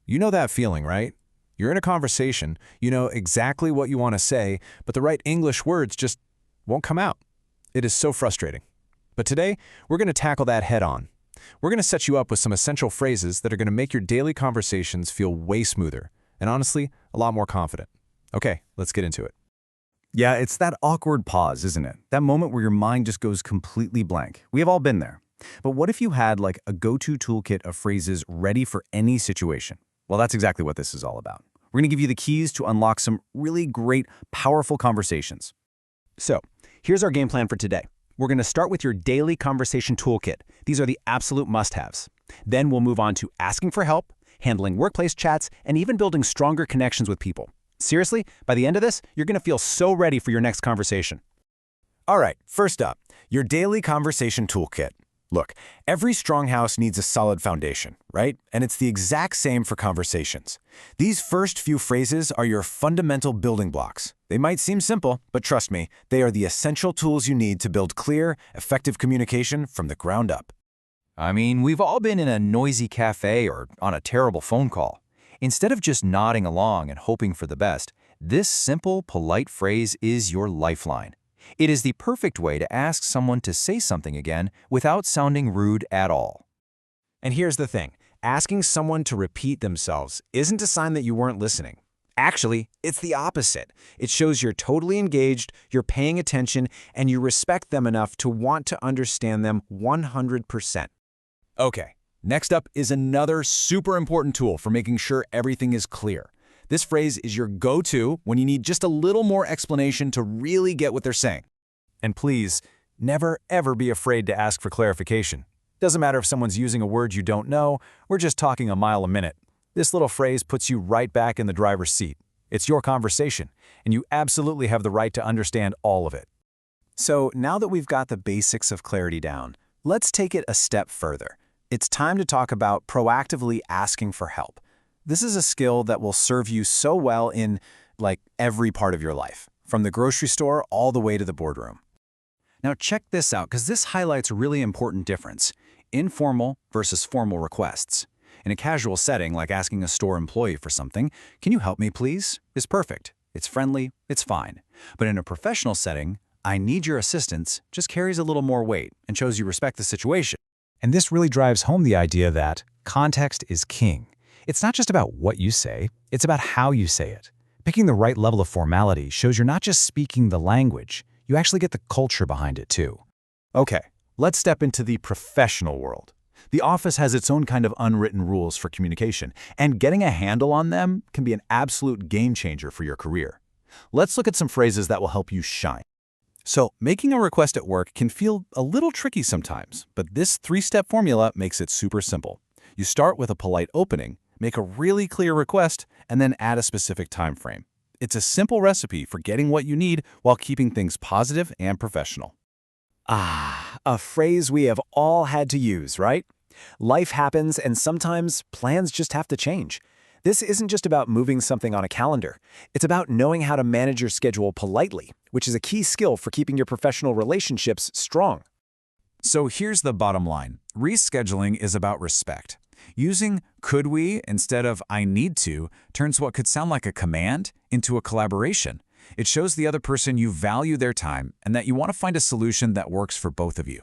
You know that feeling, right? You're in a conversation, you know exactly what you want to say, but the right English words just won't come out. It is so frustrating. But today, we're going to tackle that head on. We're going to set you up with some essential phrases that are going to make your daily conversations feel way smoother, and honestly, a lot more confident. Okay, let's get into it. Yeah, it's that awkward pause, isn't it? That moment where your mind just goes completely blank. We have all been there. But what if you had like a go-to toolkit of phrases ready for any situation? Well, that's exactly what this is all about. We're going to give you the keys to unlock some really great, powerful conversations. So, here's our game plan for today. We're going to start with your daily conversation toolkit. These are the absolute must-haves. Then we'll move on to asking for help, handling workplace chats, and even building stronger connections with people. Seriously, by the end of this, you're going to feel so ready for your next conversation. All right, first up, your daily conversation toolkit. Look, every strong house needs a solid foundation, right? And it's the exact same for conversations. These first few phrases are your fundamental building blocks. They might seem simple, but trust me, they are the essential tools you need to build clear, effective communication from the ground up. I mean, we've all been in a noisy cafe or on a terrible phone call. Instead of just nodding along and hoping for the best, this simple, polite phrase is your lifeline. It is the perfect way to ask someone to say something again without sounding rude at all. And here's the thing. Asking someone to repeat themselves isn't a sign that you weren't listening. Actually, it's the opposite. It shows you're totally engaged, you're paying attention, and you respect them enough to want to understand them 100%. Okay, next up is another super important tool for making sure everything is clear. This phrase is your go-to when you need just a little more explanation to really get what they're saying. And please, never ever be afraid to ask for clarification. Doesn't matter if someone's using a word you don't know, we're just talking a mile a minute. This little phrase puts you right back in the driver's seat. It's your conversation, and you absolutely have the right to understand all of it. So now that we've got the basics of clarity down, let's take it a step further. It's time to talk about proactively asking for help. This is a skill that will serve you so well in, every part of your life, from the grocery store all the way to the boardroom. Now check this out, because this highlights a really important difference: informal versus formal requests. In a casual setting, like asking a store employee for something, "Can you help me, please?" is perfect. It's friendly, it's fine. But in a professional setting, "I need your assistance" just carries a little more weight and shows you respect the situation. And this really drives home the idea that context is king. It's not just about what you say, it's about how you say it. Picking the right level of formality shows you're not just speaking the language, you actually get the culture behind it too. Okay, let's step into the professional world. The office has its own kind of unwritten rules for communication, and getting a handle on them can be an absolute game changer for your career. Let's look at some phrases that will help you shine. So, making a request at work can feel a little tricky sometimes, but this three-step formula makes it super simple. You start with a polite opening, make a really clear request, and then add a specific time frame. It's a simple recipe for getting what you need while keeping things positive and professional. A phrase we have all had to use, right? Life happens, and sometimes plans just have to change. This isn't just about moving something on a calendar. It's about knowing how to manage your schedule politely, which is a key skill for keeping your professional relationships strong. So here's the bottom line. Rescheduling is about respect. Using "could we" instead of "I need to" turns what could sound like a command into a collaboration. It shows the other person you value their time and that you want to find a solution that works for both of you.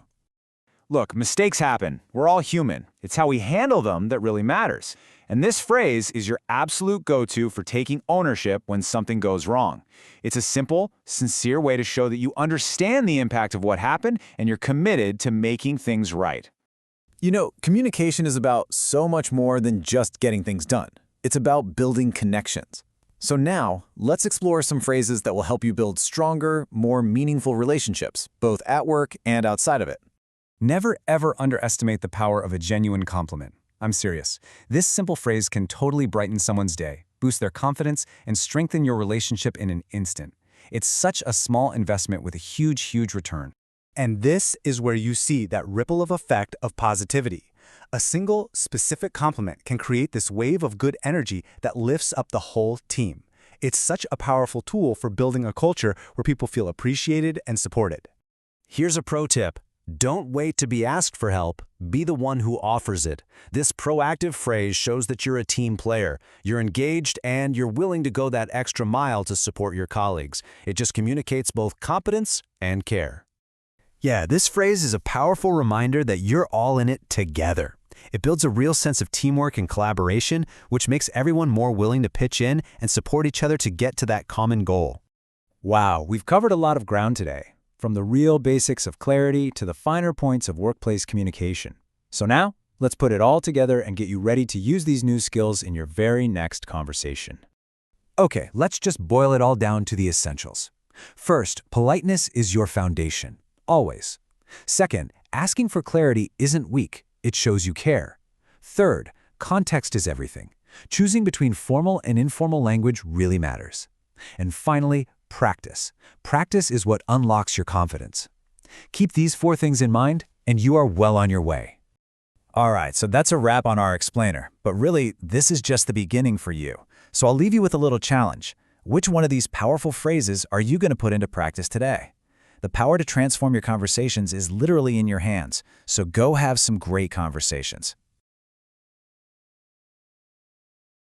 Look, mistakes happen. We're all human. It's how we handle them that really matters. And this phrase is your absolute go-to for taking ownership when something goes wrong. It's a simple, sincere way to show that you understand the impact of what happened and you're committed to making things right. You know, communication is about so much more than just getting things done. It's about building connections. So now, let's explore some phrases that will help you build stronger, more meaningful relationships, both at work and outside of it. Never ever underestimate the power of a genuine compliment. I'm serious. This simple phrase can totally brighten someone's day, boost their confidence, and strengthen your relationship in an instant. It's such a small investment with a huge, huge return. And this is where you see that ripple of effect of positivity. A single, specific compliment can create this wave of good energy that lifts up the whole team. It's such a powerful tool for building a culture where people feel appreciated and supported. Here's a pro tip. Don't wait to be asked for help. Be the one who offers it. This proactive phrase shows that you're a team player. You're engaged and you're willing to go that extra mile to support your colleagues. It just communicates both competence and care. Yeah, this phrase is a powerful reminder that you're all in it together. It builds a real sense of teamwork and collaboration, which makes everyone more willing to pitch in and support each other to get to that common goal. Wow, we've covered a lot of ground today, from the real basics of clarity to the finer points of workplace communication. So now, let's put it all together and get you ready to use these new skills in your very next conversation. Okay, let's just boil it all down to the essentials. First, politeness is your foundation, always. Second, asking for clarity isn't weak, it shows you care. Third, context is everything. Choosing between formal and informal language really matters. And finally, practice. Practice is what unlocks your confidence. Keep these 4 things in mind, and you are well on your way. All right, so that's a wrap on our explainer. But really, this is just the beginning for you. So I'll leave you with a little challenge. Which one of these powerful phrases are you going to put into practice today? The power to transform your conversations is literally in your hands, so go have some great conversations.